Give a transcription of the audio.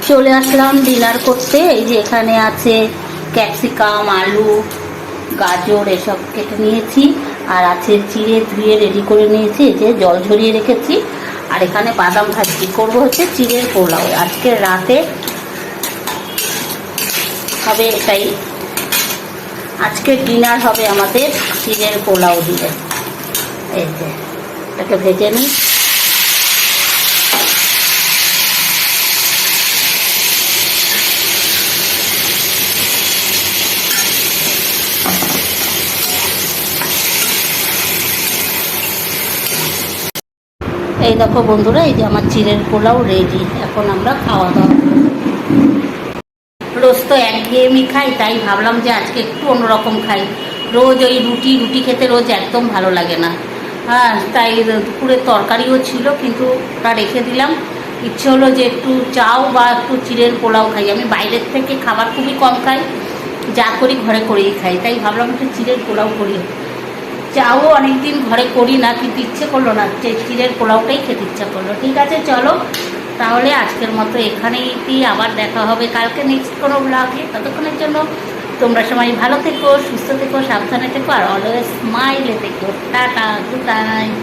চলে আসলাম ডিনার করতে। এই যে এখানে আছে ক্যাপসিকাম, আলু, গাজর এসব কেটে নিয়েছি, আর আছে চিড়ে ধুয়ে রেডি করে নিয়েছি, এই যে জল ঝরিয়ে রেখেছি। আর এখানে বাদাম ভাজি করবো, হচ্ছে চিড়ের পোলাও। আজকে রাতে হবে এটাই, আজকে ডিনার হবে আমাদের চিড়ের পোলাও দিয়ে। এই যে এটাকে ভেজে নিই। এই দেখো বন্ধুরা, এই যে আমার চিড়ের পোলাও রেডি। এখন আমরা খাওয়া দাওয়া করব। রোজ তো একঘেয়েমি খাই, তাই ভাবলাম যে আজকে একটু অন্যরকম খাই। রোজ ওই রুটি রুটি খেতে রোজ একদম ভালো লাগে না। হ্যাঁ, তাই দুপুরের তরকারিও ছিল, কিন্তু ওটা রেখে দিলাম। ইচ্ছে হলো যে একটু চাও বা একটু চিড়ের পোলাও খাই। আমি বাইরের থেকে খাবার খুবই কম খাই, যা করি ঘরে করেই খাই। তাই ভাবলাম একটু চিড়ের পোলাও করি। চাও অনেকদিন ঘরে করি না, কিন্তু ইচ্ছে করলো না, চিড়ের পোলাওটাই খেতে ইচ্ছা করলো। ঠিক আছে, চলো তাহলে আজকের মতো এখানেই। আবার দেখা হবে কালকে নেক্সট কোনো ব্লগে। ততক্ষণের জন্য তোমরা সবাই ভালো থেকো, সুস্থ থেকো, সাবধানে থেকো, আর অলওয়েজ স্মাইলে থেকো। Tata, good night.